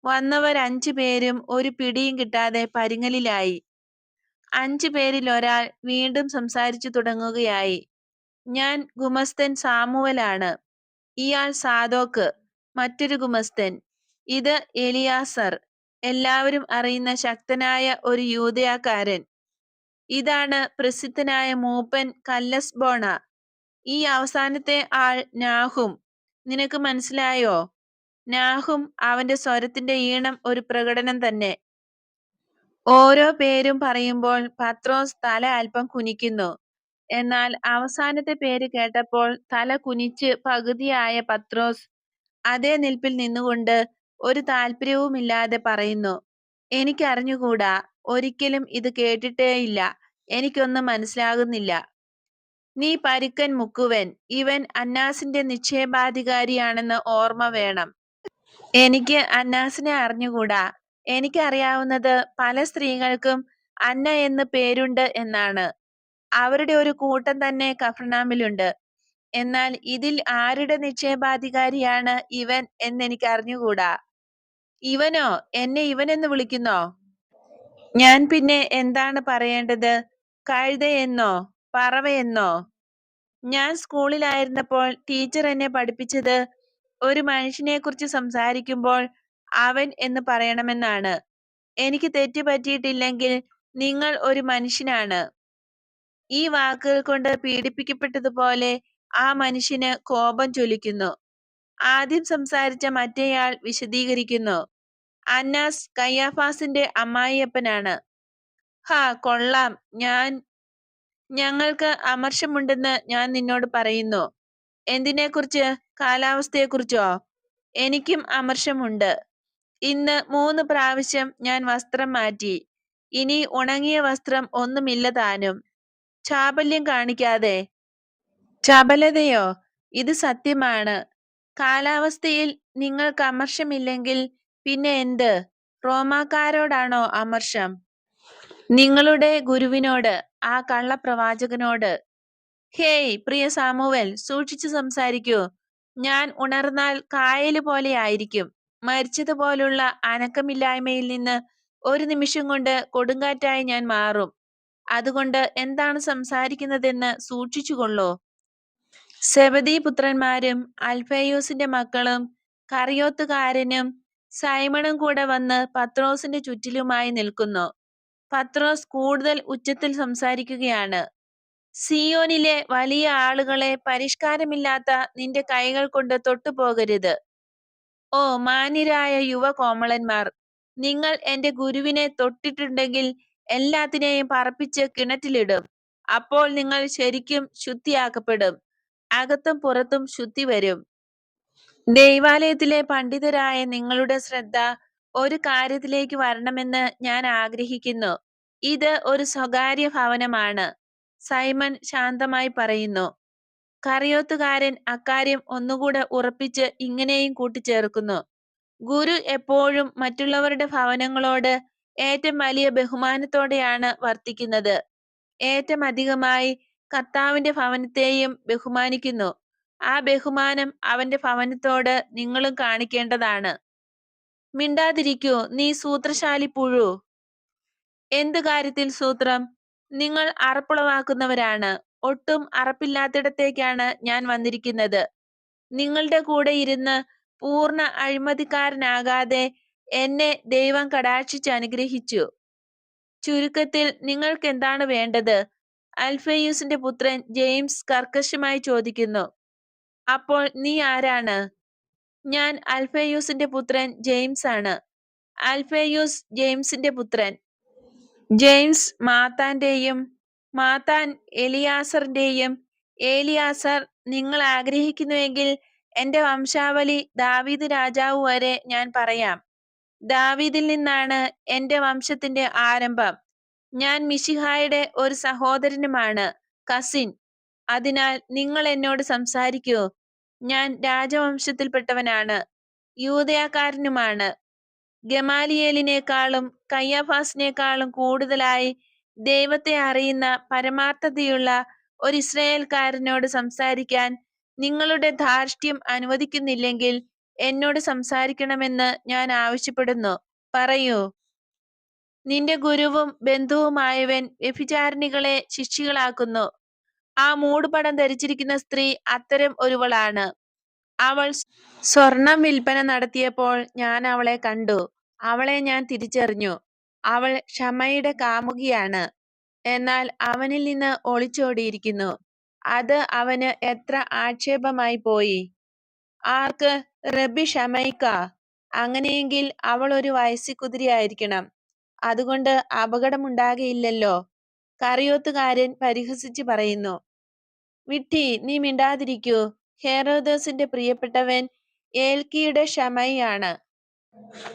വന്നവർ 5 പേരും ഒരു പിടിയും കിട്ടാതെ പരുങ്ങലിലായി. 5 പേരിൽ ഒരാൾ വീണ്ടും സംസാരിച്ചു തുടങ്ങുകയായി. ഞാൻ ഗുമസ്തൻ സാമുവലാണ്. ഇയാൾ സാദോക്ക്, മറ്റൊരു ഗുമസ്തൻ. ഇത് എലിയാസർ, എല്ലാവരും അറിയുന്ന ശക്തനായ ഒരു യൂദയാക്കാരൻ. ഇതാണ് പ്രസിദ്ധനായ മൂപ്പൻ കല്ലസ്ബോണ. ഈ അവസാനത്തെ ആൾ നാഹും. നിനക്ക് മനസ്സിലായോ? നാഹും. അവന്റെ സ്വരത്തിന്റെ ഈണം ഒരു പ്രകടനം തന്നെ. ഓരോ പേരും പറയുമ്പോൾ പത്രോസ് തല അല്പം കുനിക്കുന്നു. എന്നാൽ അവസാനത്തെ പേര് കേട്ടപ്പോൾ തല കുനിച്ച് പകുതിയായ പത്രോസ് അതേ നിൽപ്പിൽ നിന്നുകൊണ്ട് ഒരു താല്പര്യവുമില്ലാതെ പറയുന്നു, എനിക്കറിഞ്ഞുകൂടാ, ഒരിക്കലും ഇത് കേട്ടിട്ടേയില്ല, എനിക്കൊന്നും മനസ്സിലാകുന്നില്ല. നീ പരുക്കൻ മുക്കുവൻ, ഇവൻ അന്നാസിന്റെ നിക്ഷേപാധികാരിയാണെന്ന് ഓർമ്മ വേണം. എനിക്ക് അന്നാസിനെ അറിഞ്ഞുകൂടാ. എനിക്കറിയാവുന്നത് പല സ്ത്രീകൾക്കും അന്ന എന്ന് പേരുണ്ട് എന്നാണ്. അവരുടെ ഒരു കൂട്ടം തന്നെ കഫർനാമിലുണ്ട്. എന്നാൽ ഇതിൽ ആരുടെ നിക്ഷേപാധികാരിയാണ് ഇവൻ എന്നെനിക്ക് അറിഞ്ഞുകൂടാ. ഇവനോ? എന്നെ ഇവനെന്ന് വിളിക്കുന്നോ? ഞാൻ പിന്നെ എന്താണ് പറയേണ്ടത്? കഴുതയെന്നോ പറവയെന്നോ? ഞാൻ സ്കൂളിലായിരുന്നപ്പോൾ ടീച്ചർ എന്നെ പഠിപ്പിച്ചത് ഒരു മനുഷ്യനെക്കുറിച്ച് സംസാരിക്കുമ്പോൾ അവൻ എന്ന് പറയണമെന്നാണ്. എനിക്ക് തെറ്റ് പറ്റിയിട്ടില്ലെങ്കിൽ നിങ്ങൾ ഒരു മനുഷ്യനാണ്. ഈ വാക്കുകൾ കൊണ്ട് പീഡിപ്പിക്കപ്പെട്ടതുപോലെ ആ മനുഷ്യന് കോപം ജ്വലിക്കുന്നു. ആദ്യം സംസാരിച്ച മറ്റേയാൾ വിശദീകരിക്കുന്നു, അന്നാസ് കയ്യാഫാസിന്റെ അമ്മായിയപ്പനാണ്. ഹാ കൊള്ളാം, ഞങ്ങൾക്ക് അമർഷമുണ്ടെന്ന് ഞാൻ നിന്നോട് പറയുന്നു. എന്തിനെക്കുറിച്ച്? കാലാവസ്ഥയെക്കുറിച്ചോ? എനിക്കും അമർഷമുണ്ട്. ഇന്ന് 3 പ്രാവശ്യം ഞാൻ വസ്ത്രം മാറ്റി. ഇനി ഉണങ്ങിയ വസ്ത്രം ഒന്നുമില്ല താനും. ചാപല്യം കാണിക്കാതെ. ചപലതയോ? ഇത് സത്യമാണ്. കാലാവസ്ഥയിൽ നിങ്ങൾക്ക് അമർഷമില്ലെങ്കിൽ പിന്നെ എന്ത്? റോമാക്കാരോടാണോ അമർഷം? നിങ്ങളുടെ ഗുരുവിനോട്, ആ കള്ളപ്രവാചകനോട്. ഹേയ് പ്രിയ സാമുവൽ, സൂക്ഷിച്ചു സംസാരിക്കൂ. ഞാൻ ഉണർന്നാൽ കായല് പോലെ ആയിരിക്കും. മരിച്ചതുപോലുള്ള അനക്കമില്ലായ്മയിൽ നിന്ന് ഒരു നിമിഷം കൊണ്ട് കൊടുങ്കാറ്റായി ഞാൻ മാറും. അതുകൊണ്ട് എന്താണ് സംസാരിക്കുന്നതെന്ന് സൂക്ഷിച്ചുകൊള്ളൂ. സെബദീ പുത്രന്മാരും അൽഫേയൂസിന്റെ മക്കളും കറിയോത്തുകാരനും സൈമണും കൂടെ വന്ന് പത്രോസിന്റെ ചുറ്റിലുമായി നിൽക്കുന്നു. പത്രോസ് കൂടുതൽ ഉച്ചത്തിൽ സംസാരിക്കുകയാണ്. സിയോനിലെ വലിയ ആളുകളെ, പരിഷ്കാരമില്ലാത്ത നിന്റെ കൈകൾ കൊണ്ട് തൊട്ടുപോകരുത്. ഓ മാന്യരായ യുവ കോമളന്മാർ, നിങ്ങൾ എന്റെ ഗുരുവിനെ തൊട്ടിട്ടുണ്ടെങ്കിൽ എല്ലാത്തിനെയും പറപ്പിച്ച് കിണറ്റിലിടും. അപ്പോൾ നിങ്ങൾ ശരിക്കും ശുദ്ധിയാക്കപ്പെടും. അകത്തും പുറത്തും ശുദ്ധി വരും. ദൈവാലയത്തിലെ പണ്ഡിതരായ നിങ്ങളുടെ ശ്രദ്ധ ഒരു കാര്യത്തിലേക്ക് വരണമെന്ന് ഞാൻ ആഗ്രഹിക്കുന്നു. ഇത് ഒരു സ്വകാര്യ ഭവനമാണ്. സൈമൺ ശാന്തമായി പറയുന്നു. കറിയോത്തുകാരൻ അക്കാര്യം ഒന്നുകൂടെ ഉറപ്പിച്ച് ഇങ്ങനെയും കൂട്ടിച്ചേർക്കുന്നു, ഗുരു എപ്പോഴും മറ്റുള്ളവരുടെ ഭവനങ്ങളോട് ഏറ്റവും വലിയ ബഹുമാനത്തോടെയാണ് വർത്തിക്കുന്നത്. ഏറ്റവും അധികമായി കർത്താവിന്റെ ഭവനത്തെയും ബഹുമാനിക്കുന്നു. ആ ബഹുമാനം അവന്റെ ഭവനത്തോട് നിങ്ങളും കാണിക്കേണ്ടതാണ്. മിണ്ടാതിരിക്കൂ, നീ സൂത്രശാലി പുഴു. എന്ത് കാര്യത്തിൽ സൂത്രം? നിങ്ങൾ അറപ്പുളവാക്കുന്നവരാണ്. ഒട്ടും അറപ്പില്ലാത്തിടത്തേക്കാണ് ഞാൻ വന്നിരിക്കുന്നത്. നിങ്ങളുടെ കൂടെ ഇരുന്ന് പൂർണ്ണ അഴിമതിക്കാരനാകാതെ എന്നെ ദൈവം കടാക്ഷിച്ച് അനുഗ്രഹിച്ചു. ചുരുക്കത്തിൽ നിങ്ങൾക്കെന്താണ് വേണ്ടത്? അൽഫെയൂസിന്റെ പുത്രൻ ജെയിംസ് കർക്കശമായി ചോദിക്കുന്നു. അപ്പോൾ നീ ആരാണ്? ഞാൻ അൽഫെയൂസിന്റെ പുത്രൻ ജെയിംസ് ആണ്. അൽഫെയൂസ് ജെയിംസിന്റെ പുത്രൻ. ജെയിംസ് മാത്താന്റെയും മാത്താൻ എലിയാസറിന്റെയും ഏലിയാസർ നിങ്ങൾ ആഗ്രഹിക്കുന്നുവെങ്കിൽ എന്റെ വംശാവലി ദാവീദ് രാജാവ് വരെ ഞാൻ പറയാം. ദാവീദിൽ നിന്നാണ് എന്റെ വംശത്തിന്റെ ആരംഭം. ഞാൻ മിശിഹായുടെ ഒരു സഹോദരനുമാണ്, കസിൻ. അതിനാൽ നിങ്ങൾ എന്നോട് സംസാരിക്കൂ. ഞാൻ രാജവംശത്തിൽപ്പെട്ടവനാണ്, യൂദയാക്കാരനുമാണ്. ഗമാലിയേലിനേക്കാളും കയ്യാഫാസിനേക്കാളും കൂടുതലായി ദൈവത്തെ അറിയുന്ന പരമാർത്ഥതയുള്ള ഒരു ഇസ്രായേൽക്കാരനോട് സംസാരിക്കാൻ നിങ്ങളുടെ ധാർഷ്ട്യം അനുവദിക്കുന്നില്ലെങ്കിൽ എന്നോട് സംസാരിക്കണമെന്ന് ഞാൻ ആവശ്യപ്പെടുന്നു. പറയൂ. നിന്റെ ഗുരുവും ബന്ധുവുമായവൻ വ്യഭിചാരിണികളെ ശിക്ഷികളാക്കുന്നു. ആ മൂടുപടം ധരിച്ചിരിക്കുന്ന സ്ത്രീ അത്തരം ഒരുവളാണ്. അവൾ സ്വർണം വിൽപ്പന നടത്തിയപ്പോൾ ഞാൻ അവളെ കണ്ടു. അവളെ ഞാൻ തിരിച്ചറിഞ്ഞു. അവൾ ഷമയുടെ കാമുകിയാണ്. എന്നാൽ അവനിൽ നിന്ന് ഒളിച്ചോടിയിരിക്കുന്നു. അത് അവന് എത്ര ആക്ഷേപമായി പോയി. ആർക്ക്? റബ്ബി ഷമൈക്കാ? അങ്ങനെയെങ്കിൽ അവൾ ഒരു വയസ്സിക്കുതിരയായിരിക്കണം. അതുകൊണ്ട് അപകടമുണ്ടാകയില്ലല്ലോ. കറിയോത്തുകാരൻ പരിഹസിച്ച് പറയുന്നു. വിഡ്ഢി, നീ മിണ്ടാതിരിക്കൂ. ഹെരോദോസിന്റെ പ്രിയപ്പെട്ടവൻ ഏൽക്കിയുടെ ഷമൈയാണ്.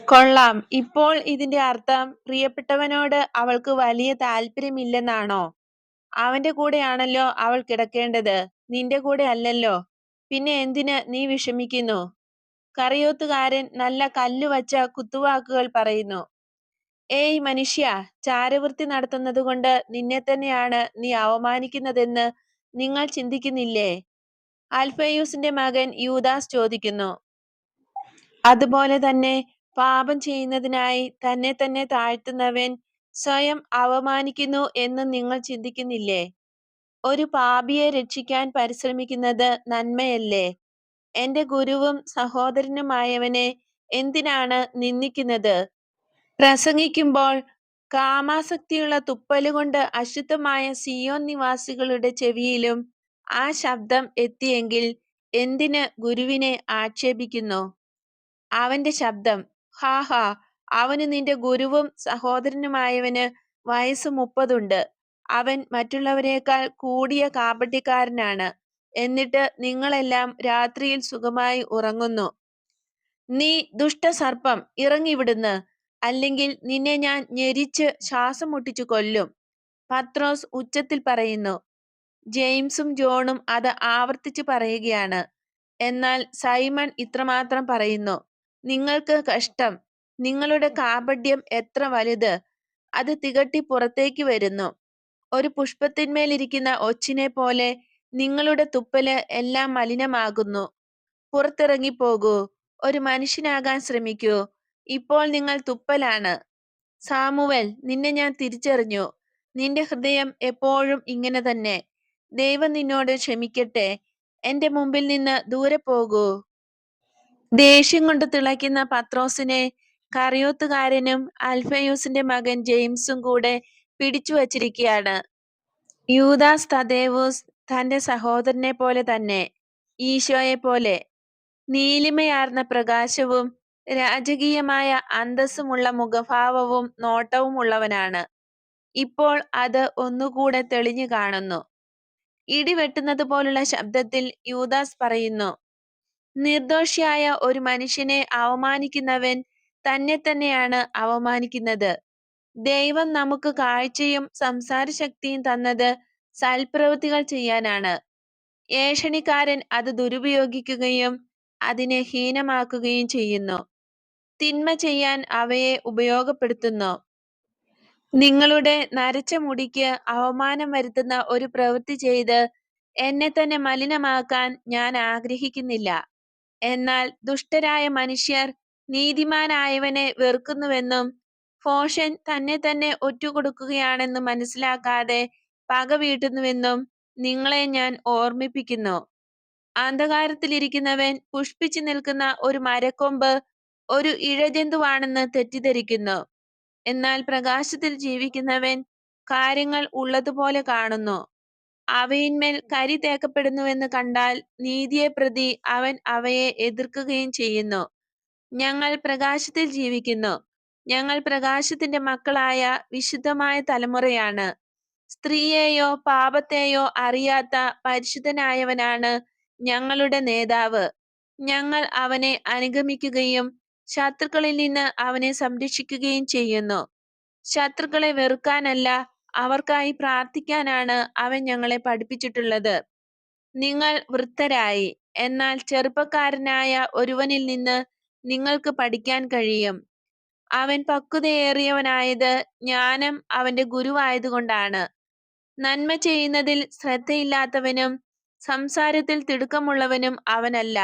കൊള്ളാം. ഇപ്പോൾ ഇതിന്റെ അർത്ഥം പ്രിയപ്പെട്ടവനോട് അവൾക്ക് വലിയ താല്പര്യമില്ലെന്നാണോ? അവന്റെ കൂടെയാണല്ലോ അവൾ കിടക്കേണ്ടത്, നിന്റെ കൂടെ അല്ലല്ലോ. പിന്നെ എന്തിന് നീ വിഷമിക്കുന്നു? കറിയോത്തുകാരൻ നല്ല കല്ലുവച്ച കുത്തുവാക്കുകൾ പറയുന്നു. ഏയ് മനുഷ്യ, ചാരവൃത്തി നടത്തുന്നതുകൊണ്ട് നിന്നെ തന്നെയാണ് നീ അവമാനിക്കുന്നതെന്ന് നിങ്ങൾ ചിന്തിക്കുന്നില്ലേ? അൽഫെയൂസിന്റെ മകൻ യൂദാസ് ചോദിക്കുന്നു. അതുപോലെ തന്നെ പാപം ചെയ്യുന്നതിനായി തന്നെ തന്നെ താഴ്ത്തുന്നവൻ സ്വയം അവമാനിക്കുന്നു എന്ന് നിങ്ങൾ ചിന്തിക്കുന്നില്ലേ? ഒരു പാപിയെ രക്ഷിക്കാൻ പരിശ്രമിക്കുന്നത് നന്മയല്ലേ? എന്റെ ഗുരുവും സഹോദരനുമായവനെ എന്തിനാണ് നിന്ദിക്കുന്നത്? പ്രസംഗിക്കുമ്പോൾ കാമാസക്തിയുള്ള തുപ്പലുകൊണ്ട് അശുദ്ധമായ സിയോൻ നിവാസികളുടെ ചെവിയിലും ആ ശബ്ദം എത്തിയെങ്കിൽ എന്തിന് ഗുരുവിനെ ആക്ഷേപിക്കുന്നു? അവന്റെ ശബ്ദം, ഹാ ഹാ, അവന് നിന്റെ ഗുരുവും സഹോദരനുമായവന് വയസ്സ് 30. അവൻ മറ്റുള്ളവരെക്കാൾ കൂടിയ കാപട്യക്കാരനാണ്. എന്നിട്ട് നിങ്ങളെല്ലാം രാത്രിയിൽ സുഖമായി ഉറങ്ങുന്നു. നീ ദുഷ്ടസർപ്പം, ഇറങ്ങിവിടുന്ന്, അല്ലെങ്കിൽ നിന്നെ ഞാൻ ഞെരിച്ച് ശ്വാസം മുട്ടിച്ചു കൊല്ലും. പത്രോസ് ഉച്ചത്തിൽ പറയുന്നു. ജെയിംസും ജോണും അത് ആവർത്തിച്ച് പറയുകയാണ്. എന്നാൽ സൈമൺ ഇത്രമാത്രം പറയുന്നു. നിങ്ങൾക്ക് കഷ്ടം. നിങ്ങളുടെ കാപട്യം എത്ര വലുത്! അത് തികട്ടി പുറത്തേക്ക് വരുന്നു. ഒരു പുഷ്പത്തിന്മേലിരിക്കുന്ന ഒച്ചിനെ പോലെ നിങ്ങളുടെ തുപ്പല് എല്ലാം മലിനമാകുന്നു. പുറത്തിറങ്ങിപ്പോകൂ. ഒരു മനുഷ്യനാകാൻ ശ്രമിക്കൂ. ഇപ്പോൾ നിങ്ങൾ തുപ്പലാണ്. സാമുവൽ, നിന്നെ ഞാൻ തിരിച്ചറിഞ്ഞു. നിന്റെ ഹൃദയം എപ്പോഴും ഇങ്ങനെ തന്നെ. ദൈവം നിന്നോട് ക്ഷമിക്കട്ടെ. എന്റെ മുമ്പിൽ നിന്ന് ദൂരെ പോകൂ. ദേഷ്യം കൊണ്ട് തിളയ്ക്കുന്ന പത്രോസിനെ കറിയോത്തുകാരനും അൽഫെയൂസിന്റെ മകൻ ജെയിംസും കൂടെ പിടിച്ചു വച്ചിരിക്കുകയാണ്. യൂദാസ് തദേവൂസ് തന്റെ സഹോദരനെ പോലെ തന്നെ, ഈശോയെ പോലെ, നീലിമയാർന്ന പ്രകാശവും രാജകീയമായ അന്തസ്സുമുള്ള മുഖഭാവവും നോട്ടവും ഉള്ളവനാണ്. ഇപ്പോൾ അത് ഒന്നുകൂടെ തെളിഞ്ഞു കാണുന്നു. ഇടിവെട്ടുന്നത് പോലുള്ള ശബ്ദത്തിൽ യൂദാസ് പറയുന്നു. നിർദോഷിയായ ഒരു മനുഷ്യനെ അവമാനിക്കുന്നവൻ തന്നെ തന്നെയാണ് അവമാനിക്കുന്നത്. ദൈവം നമുക്ക് കാഴ്ചയും സംസാരശക്തിയും തന്നത് സൽപ്രവൃത്തികൾ ചെയ്യാനാണ്. ഏഷണിക്കാരൻ അത് ദുരുപയോഗിക്കുകയും അതിനെ ഹീനമാക്കുകയും ചെയ്യുന്നു. തിന്മ ചെയ്യാൻ അവയെ ഉപയോഗപ്പെടുത്തുന്നു. നിങ്ങളുടെ നരച്ച മുടിക്ക് അവമാനം വരുത്തുന്ന ഒരു പ്രവൃത്തി ചെയ്ത് എന്നെ തന്നെ മലിനമാക്കാൻ ഞാൻ ആഗ്രഹിക്കുന്നില്ല. എന്നാൽ ദുഷ്ടരായ മനുഷ്യർ നീതിമാനായവനെ വെറുക്കുന്നുവെന്നും ഭോഷൻ തന്നെ തന്നെ ഒറ്റുകൊടുക്കുകയാണെന്ന് മനസ്സിലാക്കാതെ പക വീട്ടുന്നുവെന്നും നിങ്ങളെ ഞാൻ ഓർമ്മിപ്പിക്കുന്നു. അന്ധകാരത്തിലിരിക്കുന്നവൻ പുഷ്പിച്ചു നിൽക്കുന്ന ഒരു മരക്കൊമ്പ് ഒരു ഇഴജന്തുവാണെന്ന് തെറ്റിദ്ധരിക്കുന്നു. എന്നാൽ പ്രകാശത്തിൽ ജീവിക്കുന്നവൻ കാര്യങ്ങൾ ഉള്ളതുപോലെ കാണുന്നു. അവയിന്മേൽ കരി തേക്കപ്പെടുന്നുവെന്ന് കണ്ടാൽ നീതിയെ പ്രതി അവൻ അവയെ എതിർക്കുകയും ചെയ്യുന്നു. ഞങ്ങൾ പ്രകാശത്തിൽ ജീവിക്കുന്നു. ഞങ്ങൾ പ്രകാശത്തിന്റെ മക്കളായ വിശുദ്ധമായ തലമുറയാണ്. സ്ത്രീയെയോ പാപത്തെയോ അറിയാത്ത പരിശുദ്ധനായവനാണ് ഞങ്ങളുടെ നേതാവ്. ഞങ്ങൾ അവനെ അനുഗമിക്കുകയും ശത്രുക്കളിൽ നിന്ന് അവനെ സംരക്ഷിക്കുകയും ചെയ്യുന്നു. ശത്രുക്കളെ വെറുക്കാനല്ല, അവർക്കായി പ്രാർത്ഥിക്കാനാണ് അവൻ ഞങ്ങളെ പഠിപ്പിച്ചിട്ടുള്ളത്. നിങ്ങൾ വൃദ്ധരായി, എന്നാൽ ചെറുപ്പക്കാരനായ ഒരുവനിൽ നിന്ന് നിങ്ങൾക്ക് പഠിക്കാൻ കഴിയും. അവൻ പക്വതയേറിയവനായത് ജ്ഞാനം അവന്റെ ഗുരുവായതുകൊണ്ടാണ്. നന്മ ചെയ്യുന്നതിൽ ശ്രദ്ധയില്ലാത്തവനും സംസാരത്തിൽ തിടുക്കമുള്ളവനും അവനല്ല.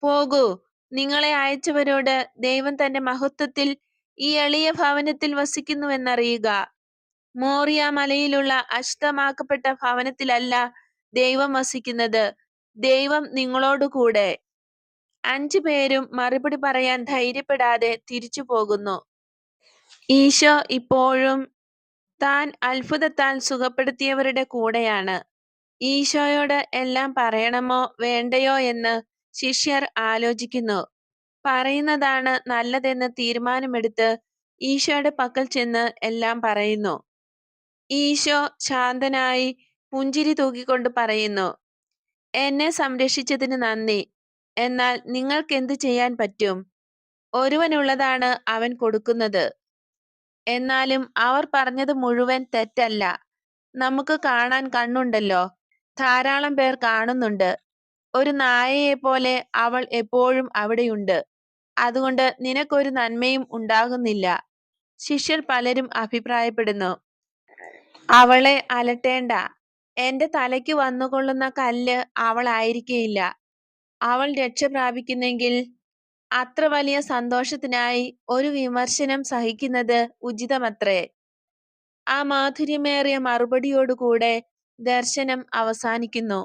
പോകൂ, നിങ്ങളെ അയച്ചവരോട് ദൈവം തന്റെ മഹത്വത്തിൽ ഈ എളിയ ഭവനത്തിൽ വസിക്കുന്നുവെന്നറിയുക. മോറിയ മലയിലുള്ള അശുദ്ധമാക്കപ്പെട്ട ഭവനത്തിലല്ല ദൈവം വസിക്കുന്നത്. ദൈവം നിങ്ങളോടുകൂടെ. 5 പേരും മറുപടി പറയാൻ ധൈര്യപ്പെടാതെ തിരിച്ചു പോകുന്നു. ഈശോ ഇപ്പോഴും താൻ അത്ഭുതത്താൽ സുഖപ്പെടുത്തിയവരുടെ കൂടെയാണ്. ഈശോയോട് എല്ലാം പറയണമോ വേണ്ടയോ എന്ന് ശിഷ്യർ ആലോചിക്കുന്നു. പറയുന്നതാണ് നല്ലതെന്ന് തീരുമാനമെടുത്ത് ഈശോയുടെ പക്കൽ ചെന്ന് എല്ലാം പറയുന്നു. ഈശോ ശാന്തനായി പുഞ്ചിരി തൂക്കിക്കൊണ്ട് പറയുന്നു, എന്നെ സംരക്ഷിച്ചതിന് നന്ദി. എന്നാൽ നിങ്ങൾക്കെന്ത് ചെയ്യാൻ പറ്റും? ഒരുവനുള്ളതാണ് അവൻ കൊടുക്കുന്നത്. എന്നാലും അവർ പറഞ്ഞത് മുഴുവൻ തെറ്റല്ല. നമുക്ക് കാണാൻ കണ്ണുണ്ടല്ലോ. ധാരാളം പേർ കാണുന്നുണ്ട്. ഒരു നായയെപ്പോലെ അവൾ എപ്പോഴും അവിടെയുണ്ട്. അതുകൊണ്ട് നിനക്കൊരു നന്മയും ഉണ്ടാകുന്നില്ല. ശിഷ്യർ പലരും അഭിപ്രായപ്പെടുന്നു, അവളെ അലട്ടേണ്ട. എന്റെ തലയ്ക്ക് വന്നുകൊള്ളുന്ന കല്ല് അവളായിരിക്കയില്ല. അവൾ രക്ഷ പ്രാപിക്കുന്നെങ്കിൽ അത്ര വലിയ സന്തോഷത്തിനായി ഒരു വിമർശനം സഹിക്കുന്നത് ഉചിതമത്രേ. ആ മാധുര്യമേറിയ മറുപടിയോടുകൂടെ ദർശനം അവസാനിക്കുന്നു.